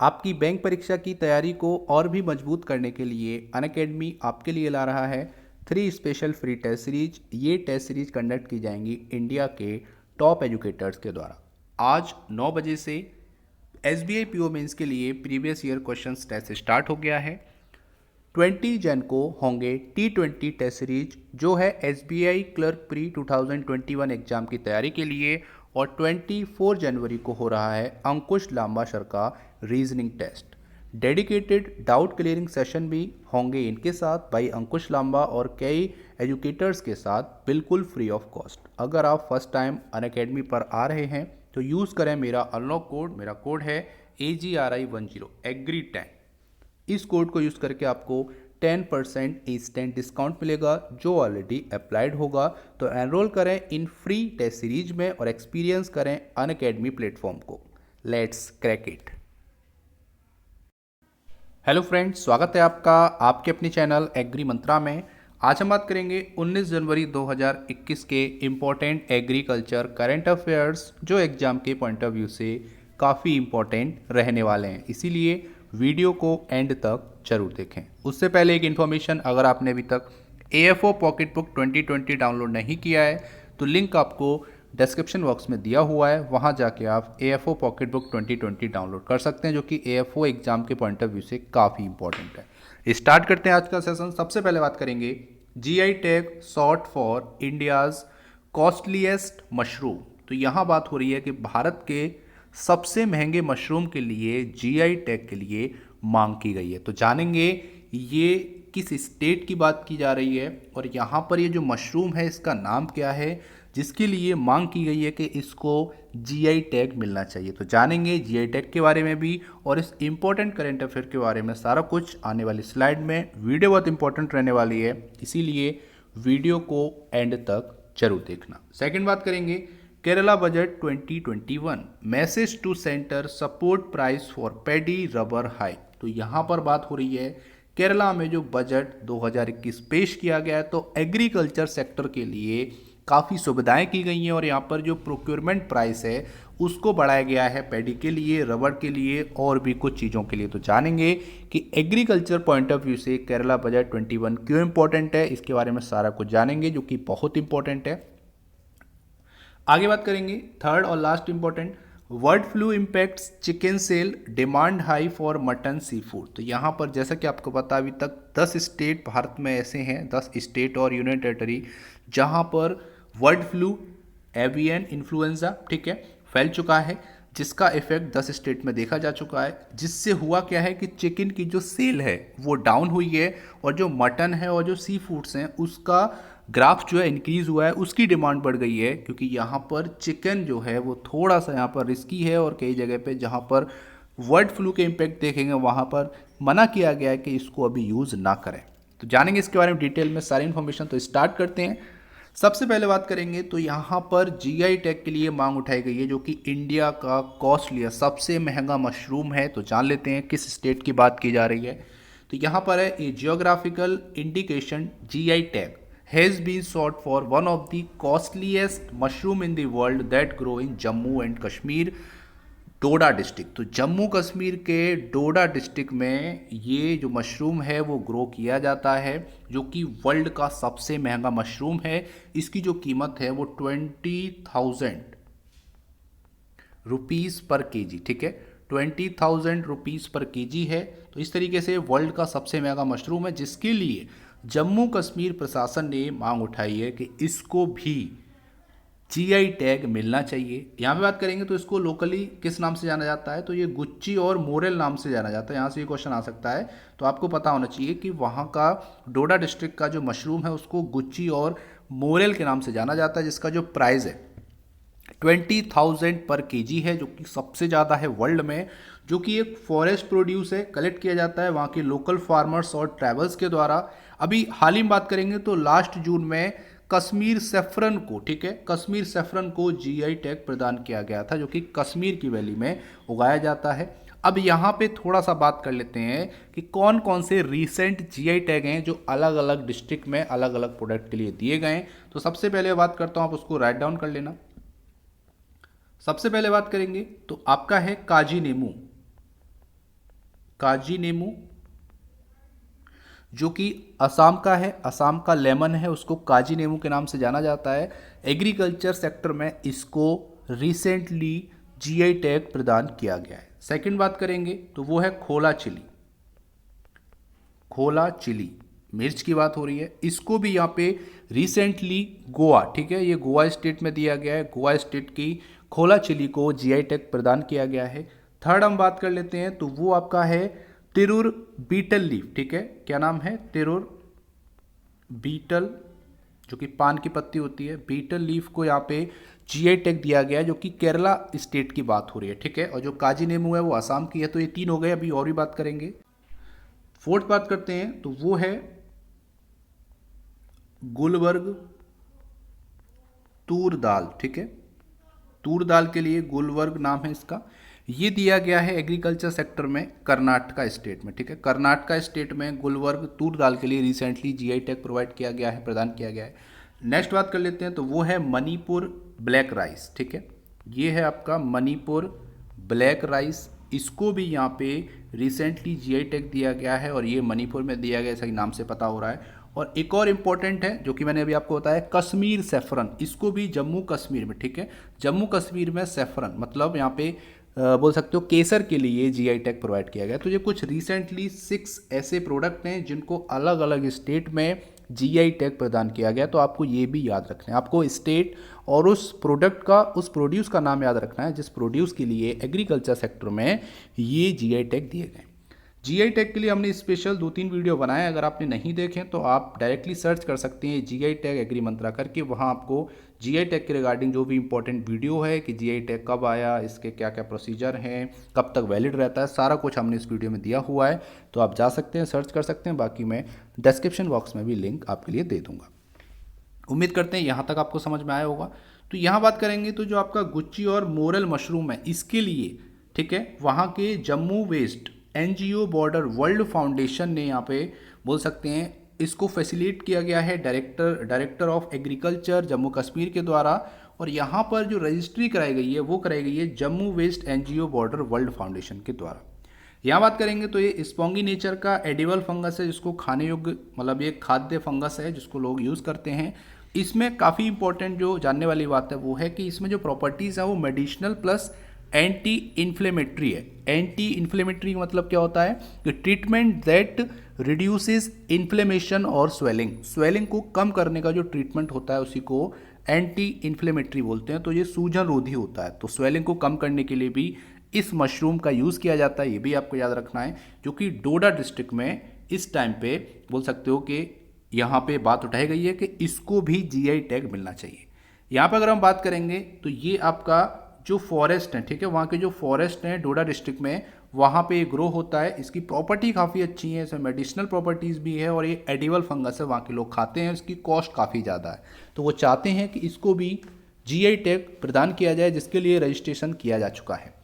आपकी बैंक परीक्षा की तैयारी को और भी मजबूत करने के लिए अनअकैडमी आपके लिए ला रहा है 3 स्पेशल फ्री टेस्ट सीरीज। ये टेस्ट सीरीज कंडक्ट की जाएंगी इंडिया के टॉप एजुकेटर्स के द्वारा। आज 9 बजे से SBI PO मेंस के लिए previous year questions test start हो गया है। 20 जन को होंगे T20 टेस्ट सीरीज जो है SBI क्लर्क प्री 2021 एग्जाम की तैयारी के लिए, और 24 जनवरी को हो रहा है अंकुश लांबा सर का reasoning test. Dedicated doubt clearing session भी होंगे इनके साथ भाई अंकुश लांबा और कई एजुकेटर्स के साथ, बिल्कुल फ्री ऑफ कॉस्ट। अगर आप फर्स्ट टाइम अनअकैडमी पर आ रहे हैं तो यूज़ करें मेरा अनलॉक कोड। मेरा कोड है AGRI10 एग्री10। इस कोड को यूज़ करके आपको 10% इंस्टेंट डिस्काउंट मिलेगा जो ऑलरेडी अप्लाइड होगा। तो एनरोल करें इन फ्री टेस्ट सीरीज में और एक्सपीरियंस करें अनअकैडमी प्लेटफॉर्म को। Let's crack it. Hello friends, स्वागत है आपका आपके अपने चैनल एग्री मंत्रा में। आज हम बात करेंगे 19 जनवरी 2021 के इम्पोर्टेंट एग्रीकल्चर करंट अफेयर्स जो एग्जाम के पॉइंट ऑफ व्यू से काफ़ी इम्पोर्टेंट रहने वाले हैं, इसीलिए वीडियो को एंड तक जरूर देखें। उससे पहले एक इन्फॉर्मेशन, अगर आपने अभी तक AFO पॉकेट बुक 2020 डाउनलोड नहीं किया है तो लिंक आपको डिस्क्रिप्शन बॉक्स में दिया हुआ है, वहाँ जाके आप AFO पॉकेट बुक 2020 डाउनलोड कर सकते हैं जो कि AFO एग्जाम के पॉइंट ऑफ व्यू से काफ़ी इंपॉर्टेंट है। स्टार्ट करते हैं आज का सेशन। सबसे पहले बात करेंगे GI tag sought for India's costliest mushroom. तो यहाँ बात हो रही है कि भारत के सबसे महंगे मशरूम के लिए GI टैग के लिए मांग की गई है। तो जानेंगे ये किस स्टेट की बात की जा रही है और यहाँ पर ये जो मशरूम है इसका नाम क्या है जिसके लिए मांग की गई है कि इसको GI टैग मिलना चाहिए। तो जानेंगे GI टैग के बारे में भी और इस इम्पोर्टेंट करेंट अफेयर के बारे में सारा कुछ आने वाली स्लाइड में। वीडियो बहुत इंपॉर्टेंट रहने वाली है, इसीलिए वीडियो को एंड तक जरूर देखना। सेकंड बात करेंगे Kerala budget 2021 message to centre support price for paddy rubber high. तो यहाँ पर बात हो रही है केरला में जो बजट 2021 पेश किया गया है तो एग्रीकल्चर सेक्टर के लिए काफ़ी सुविधाएं की गई हैं और यहाँ पर जो प्रोक्योरमेंट प्राइस है उसको बढ़ाया गया है पैडी के लिए, रबड़ के लिए और भी कुछ चीज़ों के लिए। तो जानेंगे कि एग्रीकल्चर पॉइंट ऑफ व्यू से केरला बजट 21 क्यों इंपॉर्टेंट है, इसके बारे में सारा कुछ जानेंगे जो कि बहुत इंपॉर्टेंट है। आगे बात करेंगे थर्ड और last important, bird flu impacts chicken sale, demand high for mutton seafood. तो यहाँ पर जैसा कि आपको पता अभी तक 10 स्टेट भारत में ऐसे हैं, 10 स्टेट और यूनियन टेरिटरी जहाँ पर बर्ड फ्लू एवियन इन्फ्लुएंजा ठीक है फैल चुका है, जिसका इफेक्ट 10 स्टेट में देखा जा चुका है। जिससे हुआ क्या है कि चिकन की जो सेल है वो डाउन हुई है और जो मटन है और जो सी फूड्स हैं उसका ग्राफ जो है इंक्रीज हुआ है, उसकी डिमांड बढ़ गई है क्योंकि यहाँ पर चिकन जो है वो थोड़ा सा यहाँ पर रिस्की है और कई जगह पे जहाँ पर बर्ड फ्लू के इम्पैक्ट देखेंगे वहाँ पर मना किया गया है कि इसको अभी यूज़ ना करें। तो जानेंगे इसके बारे में डिटेल में सारी इन्फॉर्मेशन। तो स्टार्ट करते हैं। सबसे पहले बात करेंगे तो यहाँ पर GI टैग के लिए मांग उठाई गई है जो कि इंडिया का कॉस्टली सबसे महंगा मशरूम है। तो जान लेते हैं किस स्टेट की बात की जा रही है। तो यहाँ पर है a geographical indication GI tag has been sought for one of the costliest mushroom in the world that grow in Jammu and Kashmir Doda district. तो जम्मू कश्मीर के डोडा डिस्ट्रिक्ट में ये जो मशरूम है वो ग्रो किया जाता है जो कि वर्ल्ड का सबसे महंगा मशरूम है। इसकी जो कीमत है वो 20,000 रुपीज़ पर केजी ठीक है, 20,000 रुपीज़ पर केजी है। तो इस तरीके से वर्ल्ड का सबसे महंगा मशरूम है जिसके लिए जम्मू कश्मीर प्रशासन ने मांग उठाई है कि इसको भी GI टैग मिलना चाहिए। यहाँ पे बात करेंगे तो इसको लोकली किस नाम से जाना जाता है, तो ये गुच्ची और मोरेल नाम से जाना जाता है। यहाँ से ये क्वेश्चन आ सकता है, तो आपको पता होना चाहिए कि वहाँ का डोडा डिस्ट्रिक्ट का जो मशरूम है उसको गुच्ची और मोरेल के नाम से जाना जाता है, जिसका जो प्राइस है 20,000 पर केजी है जो कि सबसे ज़्यादा है वर्ल्ड में। जो कि एक फॉरेस्ट प्रोड्यूस है, कलेक्ट किया जाता है वहाँ के लोकल फार्मर्स और ट्रैवल्स के द्वारा। अभी हाल ही में बात करेंगे तो लास्ट जून में कश्मीर सेफ्रन को ठीक है, कश्मीर सेफ्रन को GI टैग प्रदान किया गया था जो कि कश्मीर की वैली में उगाया जाता है। अब यहाँ पे थोड़ा सा बात कर लेते हैं कि कौन कौन से रीसेंट GI टैग हैं जो अलग अलग डिस्ट्रिक्ट में अलग अलग प्रोडक्ट के लिए दिए गए हैं। तो सबसे पहले बात करता हूँ, आप उसको राइट डाउन कर लेना। सबसे पहले बात करेंगे तो आपका है काजी नीमू। काजी नेमू जो कि असम का है, असम का लेमन है, उसको काजी नेमू के नाम से जाना जाता है। एग्रीकल्चर सेक्टर में इसको रिसेंटली जीआई टैग प्रदान किया गया है। सेकंड बात करेंगे तो वो है खोला चिली। खोला चिली मिर्च की बात हो रही है, इसको भी यहाँ पे रिसेंटली गोवा, ठीक है, ये गोवा स्टेट में दिया गया है। गोवा स्टेट की खोला चिली को जीआई टैग प्रदान किया गया है। थर्ड हम बात कर लेते हैं तो वो आपका है तिरुर बीटल लीफ, ठीक है, क्या नाम है, तिरुर बीटल, जो कि पान की पत्ती होती है, बीटल लीफ को यहाँ पे जीआई टैग दिया गया है, जो कि केरला स्टेट की बात हो रही है, ठीक है। और जो काजी नेमू है वो असम की है। तो ये तीन हो गए, अभी और भी बात करेंगे। फोर्थ बात करते हैं तो वो है गुलबर्ग तूर दाल, ठीक है, तूर दाल के लिए गुलबर्ग नाम है इसका। ये दिया गया है एग्रीकल्चर सेक्टर में कर्नाटका स्टेट में, ठीक है, कर्नाटका स्टेट में गुलबर्ग तूर दाल के लिए रिसेंटली जीआई टैग प्रोवाइड किया गया है, प्रदान किया गया है। नेक्स्ट बात कर लेते हैं तो वो है मणिपुर ब्लैक राइस, ठीक है, ये है आपका मणिपुर ब्लैक राइस, इसको भी यहाँ पे रिसेंटली जीआई टैग दिया गया है और ये मणिपुर में दिया गया, ऐसा ही नाम से पता हो रहा है। और एक और इम्पॉर्टेंट है जो कि मैंने अभी आपको बताया, कश्मीर सेफरन, इसको भी जम्मू कश्मीर में, ठीक है, जम्मू कश्मीर में सेफरन मतलब यहाँ पे बोल सकते हो केसर के लिए जीआई टैग प्रोवाइड किया गया। तो ये कुछ रिसेंटली 6 ऐसे प्रोडक्ट हैं जिनको अलग अलग स्टेट में जीआई टैग प्रदान किया गया। तो आपको ये भी याद रखना है, आपको स्टेट और उस प्रोडक्ट का, उस प्रोड्यूस का नाम याद रखना है जिस प्रोड्यूस के लिए एग्रीकल्चर सेक्टर में ये जीआई टैग दिए गए। जीआई टैग के लिए हमने स्पेशल 2-3 वीडियो बनाए, अगर आपने नहीं देखे तो आप डायरेक्टली सर्च कर सकते हैं जीआई टैग एग्री मंत्रा करके, वहाँ आपको जीआई टैग के रिगार्डिंग जो भी इंपॉर्टेंट वीडियो है कि जीआई टैग कब आया, इसके क्या क्या प्रोसीजर हैं, कब तक वैलिड रहता है, सारा कुछ हमने इस वीडियो में दिया हुआ है। तो आप जा सकते हैं, सर्च कर सकते हैं, बाकी मैं डिस्क्रिप्शन बॉक्स में भी लिंक आपके लिए दे दूंगा। उम्मीद करते हैं यहाँ तक आपको समझ में आया होगा। तो यहाँ बात करेंगे तो जो आपका गुच्ची और मोरल मशरूम है, इसके लिए, ठीक है, वहाँ के Jammu west NGO border world foundation ने यहाँ पे बोल सकते हैं इसको फैसिलिटेट किया गया है director of agriculture Jammu Kashmir के द्वारा। और यहाँ पर जो रजिस्ट्री कराई गई है वो कराई गई है Jammu west NGO border world foundation के द्वारा। यहाँ बात करेंगे तो ये स्पॉन्गी नेचर का एडिबल फंगस है, जिसको खाने योग्य, मतलब ये खाद्य फंगस है जिसको लोग यूज़ करते हैं। इसमें काफ़ी इंपॉर्टेंट जो जानने वाली बात है वो है कि इसमें जो प्रॉपर्टीज़ है वो मेडिसिनल प्लस एंटी इन्फ्लेमेटरी है। एंटी इन्फ्लेमेटरी मतलब क्या होता है कि ट्रीटमेंट दैट रिड्यूसेस इन्फ्लेमेशन और स्वेलिंग को कम करने का जो ट्रीटमेंट होता है उसी को एंटी इन्फ्लेमेटरी बोलते हैं। तो ये सूजन रोधी होता है, तो स्वेलिंग को कम करने के लिए भी इस मशरूम का यूज़ किया जाता है, ये भी आपको याद रखना है। जो कि डोडा डिस्ट्रिक्ट में इस टाइम पे बोल सकते हो कि यहाँ पे बात उठाई गई है कि इसको भी जीआई टैग मिलना चाहिए। यहाँ पर अगर हम बात करेंगे तो ये आपका जो फॉरेस्ट है, ठीक है, वहाँ के जो फॉरेस्ट हैं डोडा डिस्ट्रिक्ट में, वहाँ पे ये ग्रो होता है। इसकी प्रॉपर्टी काफ़ी अच्छी है, इसमें मेडिसिनल प्रॉपर्टीज़ भी है और ये एडिबल फंगस है, वहाँ के लोग खाते हैं, इसकी कॉस्ट काफ़ी ज़्यादा है। तो वो चाहते हैं कि इसको भी जीआई टैग प्रदान किया जाए, जिसके लिए रजिस्ट्रेशन किया जा चुका है।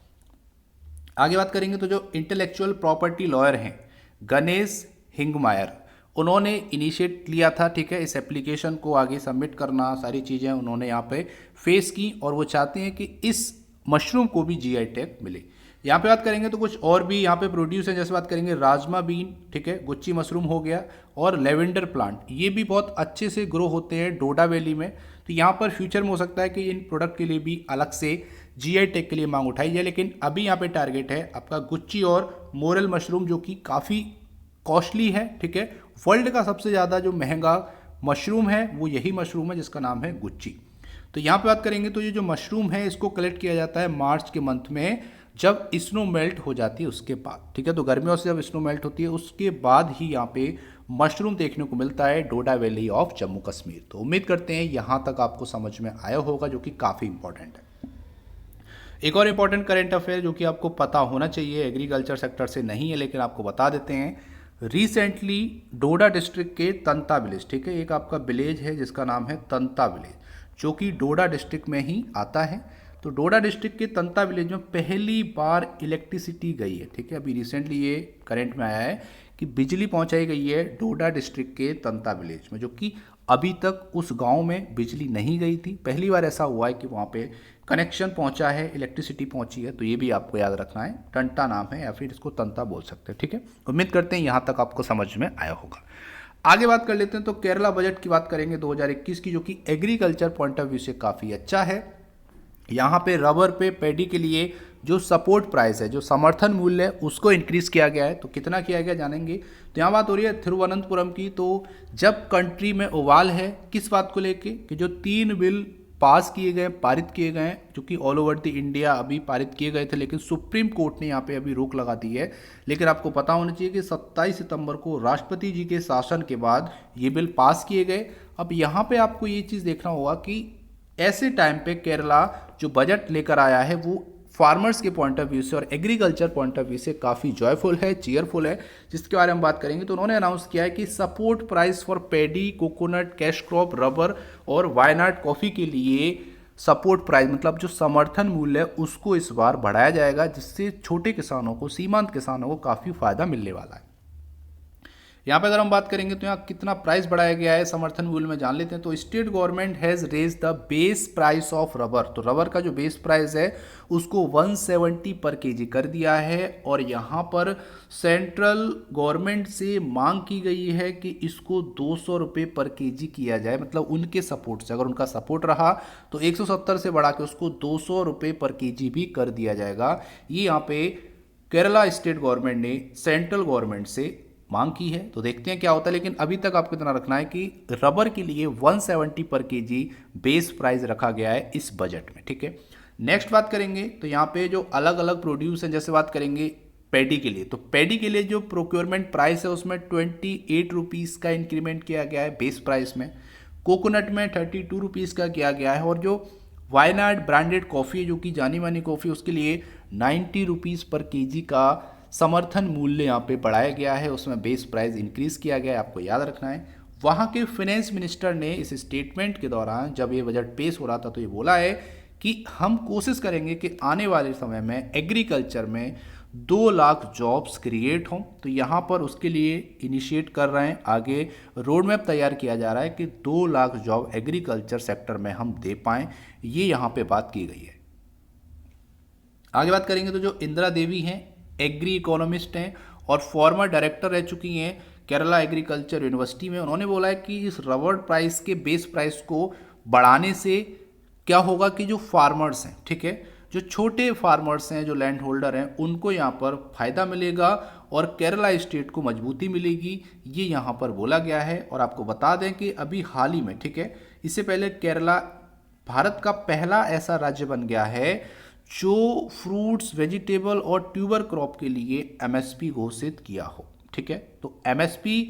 आगे बात करेंगे तो जो इंटेलेक्चुअल प्रॉपर्टी लॉयर हैं गणेश हिंगमायर, उन्होंने इनिशिएट लिया था, ठीक है, इस एप्लीकेशन को आगे सबमिट करना, सारी चीज़ें उन्होंने यहाँ पे फेस की और वो चाहते हैं कि इस मशरूम को भी जीआई टैग मिले। यहाँ पे बात करेंगे तो कुछ और भी यहाँ पे प्रोड्यूस है, जैसे बात करेंगे राजमा बीन, ठीक है, गुच्ची मशरूम हो गया, और लेवेंडर प्लांट, ये भी बहुत अच्छे से ग्रो होते हैं डोडा वैली में। तो यहाँ पर फ्यूचर में हो सकता है कि इन प्रोडक्ट के लिए भी अलग से जीआई टैग के लिए मांग उठाई जाए, लेकिन अभी यहाँ पे टारगेट है आपका गुच्ची और मोरल मशरूम, जो कि काफ़ी कॉस्टली है, ठीक है, वर्ल्ड का सबसे ज़्यादा जो महंगा मशरूम है वो यही मशरूम है जिसका नाम है गुच्ची। तो यहाँ पे बात करेंगे तो ये जो मशरूम है इसको कलेक्ट किया जाता है मार्च के मंथ में, जब स्नो मेल्ट हो जाती है उसके बाद, ठीक है, तो गर्मियों से जब स्नो मेल्ट होती है उसके बाद ही यहाँ पे मशरूम देखने को मिलता है डोडा वैली ऑफ जम्मू कश्मीर। तो उम्मीद करते हैं यहाँ तक आपको समझ में आया होगा, जो कि काफ़ी इंपॉर्टेंट है। एक और इम्पॉर्टेंट करेंट अफेयर जो कि आपको पता होना चाहिए, एग्रीकल्चर सेक्टर से नहीं है लेकिन आपको बता देते हैं। रिसेंटली डोडा डिस्ट्रिक्ट के तंता विलेज, ठीक है, एक आपका विलेज है जिसका नाम है तंता विलेज, जो कि डोडा डिस्ट्रिक्ट में ही आता है। तो डोडा डिस्ट्रिक्ट के तंता विलेज में पहली बार इलेक्ट्रिसिटी गई है, ठीक है, अभी रिसेंटली ये करंट में आया है कि बिजली पहुंचाई गई है डोडा डिस्ट्रिक्ट के तंता विलेज में, जो कि अभी तक उस गांव में बिजली नहीं गई थी। पहली बार ऐसा हुआ है कि वहाँ पे कनेक्शन पहुँचा है, इलेक्ट्रिसिटी पहुँची है। तो ये भी आपको याद रखना है, टंटा नाम है या फिर इसको तंता बोल सकते हैं, ठीक है। उम्मीद करते हैं यहाँ तक आपको समझ में आया होगा। आगे बात कर लेते हैं, तो केरला बजट की बात करेंगे 2021 की, जो कि एग्रीकल्चर पॉइंट ऑफ व्यू से काफ़ी अच्छा है। यहाँ पे रबर पे पैडी के लिए जो सपोर्ट प्राइस है, जो समर्थन मूल्य है, उसको इंक्रीज किया गया है। तो कितना किया गया जानेंगे। तो यहाँ बात हो रही है तिरुवनंतपुरम की। तो जब कंट्री में उबाल है किस बात को लेके कि जो 3 बिल पास किए गए, पारित किए गए, जो कि ऑल ओवर द इंडिया अभी पारित किए गए थे, लेकिन सुप्रीम कोर्ट ने यहाँ पे अभी रोक लगा दी है। लेकिन आपको पता होना चाहिए कि 27 सितंबर को राष्ट्रपति जी के शासन के बाद ये बिल पास किए गए। अब यहाँ पे आपको ये चीज़ देखना होगा कि ऐसे टाइम पे केरला जो बजट लेकर आया है वो फार्मर्स के पॉइंट ऑफ व्यू से और एग्रीकल्चर पॉइंट ऑफ व्यू से काफ़ी जॉयफुल है, चीयरफुल है, जिसके बारे में बात करेंगे। तो उन्होंने अनाउंस किया है कि support price for paddy, coconut, cash crop, rubber और वायनाड कॉफ़ी के लिए सपोर्ट प्राइस मतलब जो समर्थन मूल्य है उसको इस बार बढ़ाया जाएगा, जिससे छोटे किसानों को, सीमांत किसानों को काफ़ी फायदा मिलने वाला है। यहाँ पे अगर हम बात करेंगे तो यहाँ कितना प्राइस बढ़ाया गया है समर्थन मूल्य में जान लेते हैं। तो state government has raise the base price of rubber. तो रबर का जो बेस प्राइस है उसको 170 पर केजी कर दिया है। और यहाँ पर सेंट्रल गवर्नमेंट से मांग की गई है कि इसको 200 रुपये पर केजी किया जाए, मतलब उनके सपोर्ट से, अगर उनका सपोर्ट रहा तो 170 से बढ़ा के उसको 200 रुपये पर केजी भी कर दिया जाएगा। ये यहाँ पे केरला स्टेट गवर्नमेंट ने सेंट्रल गवर्नमेंट से मांग की है। तो देखते हैं क्या होता है। लेकिन अभी तक आपको इतना रखना है कि रबर के लिए 170 पर केजी बेस प्राइस रखा गया है इस बजट में, ठीक है। नेक्स्ट बात करेंगे तो यहाँ पे जो अलग अलग प्रोड्यूस हैं, जैसे बात करेंगे पैडी के लिए, तो पैडी के लिए जो प्रोक्योरमेंट प्राइस है उसमें 28 रुपीज़ का इंक्रीमेंट किया गया है बेस प्राइस में। कोकोनट में 32 रुपीज़ का किया गया है। और जो वायनाड ब्रांडेड कॉफ़ी जो कि जानी मानी कॉफ़ी, उसके लिए 90 रुपीज़ पर केजी का समर्थन मूल्य यहाँ पे बढ़ाया गया है, उसमें बेस प्राइस इंक्रीज किया गया है, आपको याद रखना है। वहाँ के फाइनेंस मिनिस्टर ने इस स्टेटमेंट के दौरान जब ये बजट पेश हो रहा था तो ये बोला है कि हम कोशिश करेंगे कि आने वाले समय में एग्रीकल्चर में 2 लाख जॉब्स क्रिएट हों। तो यहाँ पर उसके लिए इनिशिएट कर रहे हैं, आगे रोड मैप तैयार किया जा रहा है कि 2 लाख जॉब एग्रीकल्चर सेक्टर में हम दे पाएँ, ये यहाँ पे बात की गई है। आगे बात करेंगे तो जो इंदिरा देवी हैं, एग्री इकोनॉमिस्ट हैं और फॉर्मर डायरेक्टर रह चुकी हैं केरला एग्रीकल्चर यूनिवर्सिटी में। उन्होंने बोला है कि इस रबर प्राइस के बेस प्राइस को बढ़ाने से क्या होगा कि जो फार्मर्स हैं, ठीक है, जो छोटे फार्मर्स हैं, जो लैंड होल्डर हैं, उनको यहाँ पर फायदा मिलेगा और केरला स्टेट को मजबूती मिलेगी, ये यहाँ पर बोला गया है। और आपको बता दें कि अभी हाल ही में, ठीक है, इससे पहले केरला भारत का पहला ऐसा राज्य बन गया है जो फ्रूट्स, वेजिटेबल और ट्यूबर क्रॉप के लिए एमएसपी घोषित किया हो, ठीक है। तो एमएसपी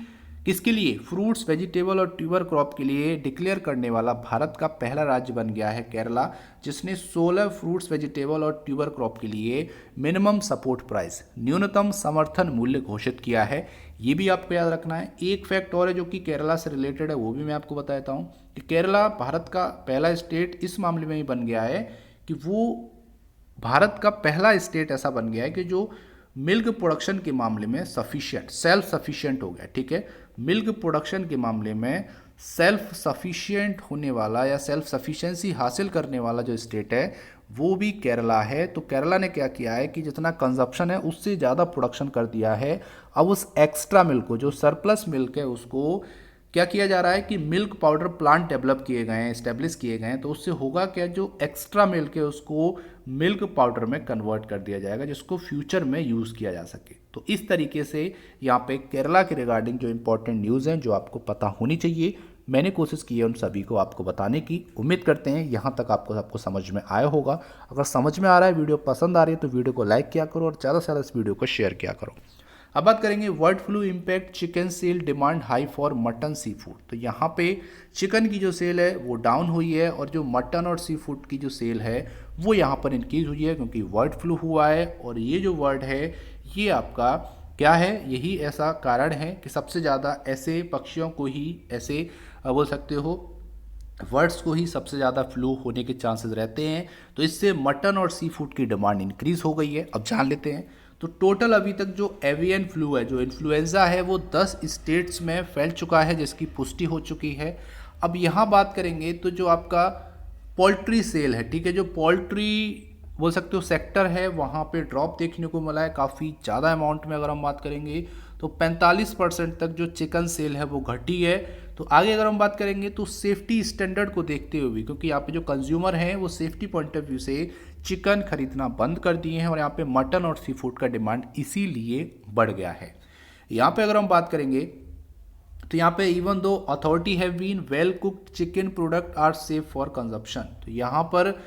किसके लिए? फ्रूट्स, वेजिटेबल और ट्यूबर क्रॉप के लिए डिक्लेयर करने वाला भारत का पहला राज्य बन गया है केरला, जिसने 16 फ्रूट्स, वेजिटेबल और ट्यूबर क्रॉप के लिए मिनिमम सपोर्ट प्राइस, न्यूनतम समर्थन मूल्य घोषित किया है। ये भी आपको याद रखना है। एक फैक्ट और है जो कि केरला से रिलेटेड है, वो भी मैं आपको बता देता हूँ कि केरला भारत का पहला स्टेट इस मामले में ही बन गया है कि वो भारत का पहला स्टेट ऐसा बन गया है कि जो मिल्क प्रोडक्शन के मामले में सफिशिएंट, सेल्फ सफिशिएंट हो गया, ठीक है। मिल्क प्रोडक्शन के मामले में सेल्फ सफिशिएंट होने वाला या सेल्फ सफिशिएंसी हासिल करने वाला जो स्टेट है वो भी केरला है। तो केरला ने क्या किया है कि जितना कंजप्शन है उससे ज़्यादा प्रोडक्शन कर दिया है। अब उस एक्स्ट्रा मिल्क को, जो सरप्लस मिल्क है, उसको क्या किया जा रहा है कि मिल्क पाउडर प्लांट डेवलप किए गए हैं, इस्टेब्लिश किए गए हैं। तो उससे होगा क्या, जो एक्स्ट्रा मिल्क है उसको मिल्क पाउडर में कन्वर्ट कर दिया जाएगा, जिसको फ्यूचर में यूज़ किया जा सके। तो इस तरीके से यहाँ पे केरला के रिगार्डिंग जो इंपॉर्टेंट न्यूज़ हैं जो आपको पता होनी चाहिए, मैंने कोशिश की है उन सभी को आपको बताने की। उम्मीद करते हैं यहाँ तक आपको समझ में आया होगा। अगर समझ में आ रहा है, वीडियो पसंद आ रही है तो वीडियो को लाइक किया करो और ज़्यादा से ज़्यादा इस वीडियो को शेयर किया करो। अब बात करेंगे bird flu impact chicken sale demand high for mutton seafood. तो यहाँ पे चिकन की जो सेल है वो डाउन हुई है और जो मटन और सी फूड की जो सेल है वो यहाँ पर इंक्रीज हुई है, क्योंकि बर्ड फ्लू हुआ है। और ये जो वर्ड है ये आपका क्या है, यही ऐसा कारण है कि सबसे ज़्यादा ऐसे पक्षियों को ही, ऐसे बोल सकते हो वर्ड्स को ही सबसे ज़्यादा फ्लू होने के चांसेस रहते हैं। तो इससे मटन और सी फूड की डिमांड इंक्रीज हो गई है। अब जान लेते हैं। तो टोटल अभी तक जो एवियन फ्लू है, जो इन्फ्लुएंजा है, वो 10 स्टेट्स में फैल चुका है, जिसकी पुष्टि हो चुकी है। अब यहाँ बात करेंगे तो जो आपका पोल्ट्री सेल है, ठीक है, जो पोल्ट्री बोल सकते हो सेक्टर है, वहाँ पे ड्रॉप देखने को मिला है काफ़ी ज़्यादा अमाउंट में। अगर हम बात करेंगे तो 45% तक जो चिकन सेल है वो घटी है। तो आगे अगर हम बात करेंगे तो सेफ्टी स्टैंडर्ड को देखते हुए, क्योंकि यहाँ पे जो कंज्यूमर हैं वो सेफ्टी पॉइंट ऑफ व्यू से चिकन खरीदना बंद कर दिए हैं और यहाँ पे मटन और सी फूड का डिमांड इसीलिए बढ़ गया है। यहाँ पे अगर हम बात करेंगे तो यहाँ पे even though authority have been well cooked chicken product are safe for consumption, तो यहाँ पर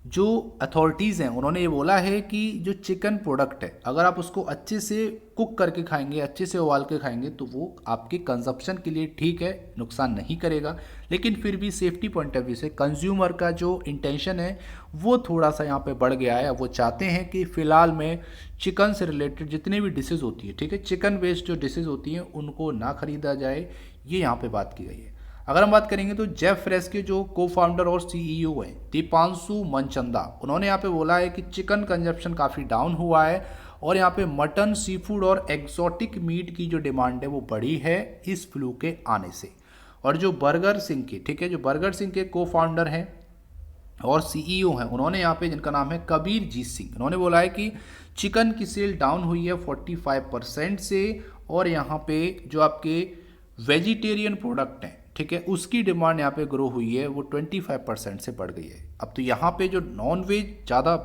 जो अथॉरिटीज़ हैं उन्होंने ये बोला है कि जो चिकन प्रोडक्ट है अगर आप उसको अच्छे से कुक करके खाएंगे, अच्छे से उबाल के खाएंगे, तो वो आपके कंजप्शन के लिए ठीक है, नुकसान नहीं करेगा। लेकिन फिर भी सेफ्टी पॉइंट ऑफ व्यू से कंज्यूमर का जो इंटेंशन है वो थोड़ा सा यहाँ पे बढ़ गया है। वो चाहते हैं कि फ़िलहाल में चिकन से रिलेटेड जितनी भी डिशेज़ होती है, ठीक है, चिकन बेस्ड जो डिशेज़ होती हैं उनको ना खरीदा जाए, ये यहाँ पर बात की गई है। अगर हम बात करेंगे तो जेफ फ्रेश के जो को फाउंडर और सीईओ हैं दीपांशु मनचंदा, उन्होंने यहाँ पे बोला है कि चिकन कंजप्शन काफ़ी डाउन हुआ है और यहाँ पे मटन, सी फूड और एक्सोटिक मीट की जो डिमांड है वो बढ़ी है इस फ्लू के आने से। और जो बर्गर सिंह के, ठीक है, जो बर्गर सिंह के को फाउंडर हैं और सीईओ हैं, उन्होंने यहाँ पे जिनका नाम है कबीर जीत सिंह, उन्होंने बोला है कि चिकन की सेल डाउन हुई है 45% से और यहाँ पे जो आपके वेजिटेरियन प्रोडक्ट हैं, ठीक है, उसकी डिमांड यहाँ पे ग्रो हुई है, वो 25% से बढ़ गई है। अब तो यहाँ पे जो नॉन वेज ज़्यादा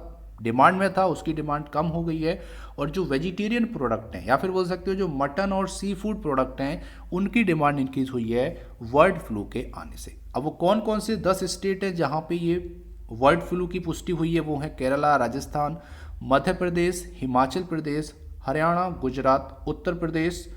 डिमांड में था उसकी डिमांड कम हो गई है और जो वेजिटेरियन प्रोडक्ट हैं या फिर बोल सकते हो जो मटन और सी फूड प्रोडक्ट हैं उनकी डिमांड इंक्रीज हुई है बर्ड फ्लू के आने से। अब वो कौन कौन से 10 स्टेट हैं जहाँ पे ये बर्ड फ्लू की पुष्टि हुई है, वो है केरला, राजस्थान, मध्य प्रदेश, हिमाचल प्रदेश, हरियाणा, गुजरात, उत्तर प्रदेश,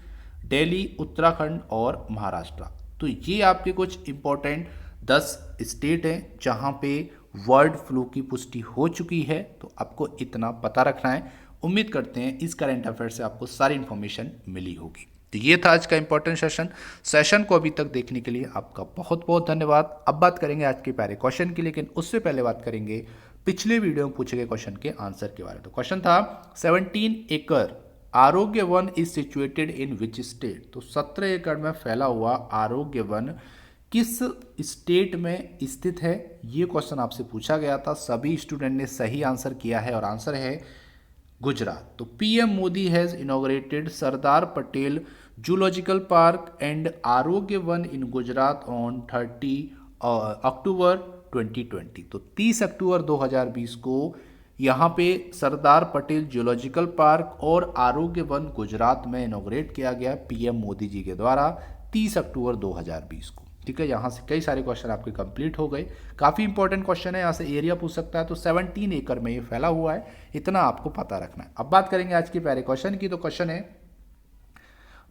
दिल्ली, उत्तराखंड और महाराष्ट्र। तो ये आपके कुछ इंपॉर्टेंट 10 स्टेट हैं जहाँ पे बर्ड फ्लू की पुष्टि हो चुकी है, तो आपको इतना पता रखना है। उम्मीद करते हैं इस करंट अफेयर से आपको सारी इन्फॉर्मेशन मिली होगी। तो ये था आज का इंपॉर्टेंट सेशन को अभी तक देखने के लिए आपका बहुत बहुत धन्यवाद। अब बात करेंगे आज के प्यारे क्वेश्चन की, लेकिन उससे पहले बात करेंगे पिछले वीडियो में पूछे गए क्वेश्चन के आंसर के बारे में। तो क्वेश्चन था 17 एकड़ आरोग्य one is situated in which state, तो 17 एकड़ में फैला हुआ आरोग्य वन किस स्टेट में स्थित है, ये क्वेश्चन आपसे पूछा गया था। सभी स्टूडेंट ने सही आंसर किया है और आंसर है गुजरात। तो PM Modi has inaugurated Sardar Patel zoological park and आरोग्य वन इन गुजरात ऑन 30 अक्टूबर 2020। तो 30 अक्टूबर 2020 को यहाँ पे सरदार पटेल जूलॉजिकल पार्क और आरोग्य वन गुजरात में इनॉग्रेट किया गया पीएम मोदी जी के द्वारा 30 अक्टूबर 2020 को। ठीक है, यहाँ से कई सारे क्वेश्चन आपके कंप्लीट हो गए। काफ़ी इंपॉर्टेंट क्वेश्चन है, यहाँ से एरिया पूछ सकता है। तो 17 एकड़ में ये फैला हुआ है, इतना आपको पता रखना है। अब बात करेंगे आज के प्यारे क्वेश्चन की। तो क्वेश्चन है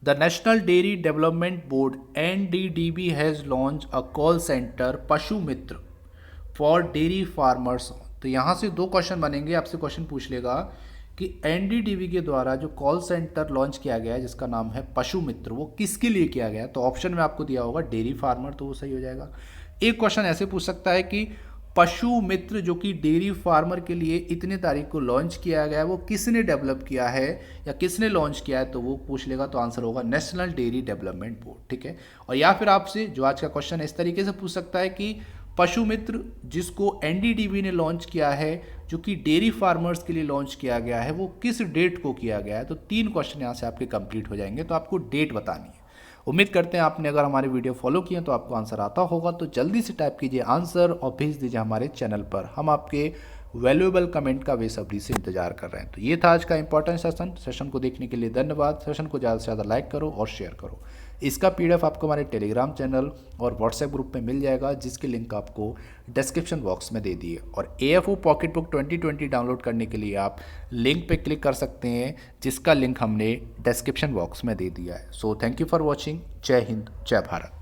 the national dairy development board NDDB has launch a call centre पशु मित्र फॉर डेयरी फार्मर्स। तो यहाँ से दो क्वेश्चन बनेंगे, आपसे क्वेश्चन पूछ लेगा कि NDDB के द्वारा जो कॉल सेंटर लॉन्च किया गया है जिसका नाम है पशु मित्र, वो किसके लिए किया गया है। तो ऑप्शन में आपको दिया होगा डेयरी फार्मर, तो वो सही हो जाएगा। एक क्वेश्चन ऐसे पूछ सकता है कि पशु मित्र जो कि डेयरी फार्मर के लिए इतने तारीख को लॉन्च किया गया है वो किसने डेवलप किया है या किसने लॉन्च किया है, तो वो पूछ लेगा। तो आंसर होगा नेशनल डेयरी डेवलपमेंट बोर्ड। ठीक है, और या फिर आपसे जो आज का क्वेश्चन है इस तरीके से पूछ सकता है कि पशु मित्र जिसको NDDB ने लॉन्च किया है, जो कि डेयरी फार्मर्स के लिए लॉन्च किया गया है, वो किस डेट को किया गया है। तो 3 क्वेश्चन यहाँ से आपके कंप्लीट हो जाएंगे, तो आपको डेट बतानी है। उम्मीद करते हैं आपने अगर हमारे वीडियो फॉलो किए तो आपको आंसर आता होगा। तो जल्दी से टाइप कीजिए आंसर और भेज दीजिए हमारे चैनल पर। हम आपके वैल्यूएबल कमेंट का बेसब्री से इंतजार कर रहे हैं। तो ये था आज का इंपॉर्टेंट सेशन को देखने के लिए धन्यवाद। सेशन को ज़्यादा से ज़्यादा लाइक करो और शेयर करो। इसका PDF आपको हमारे टेलीग्राम चैनल और व्हाट्सएप ग्रुप में मिल जाएगा, जिसकी लिंक आपको डिस्क्रिप्शन बॉक्स में दे दी है। और AFO पॉकेट बुक 2020 डाउनलोड करने के लिए आप लिंक पे क्लिक कर सकते हैं, जिसका लिंक हमने डिस्क्रिप्शन बॉक्स में दे दिया है। So thank you for watching. जय हिंद, जय भारत।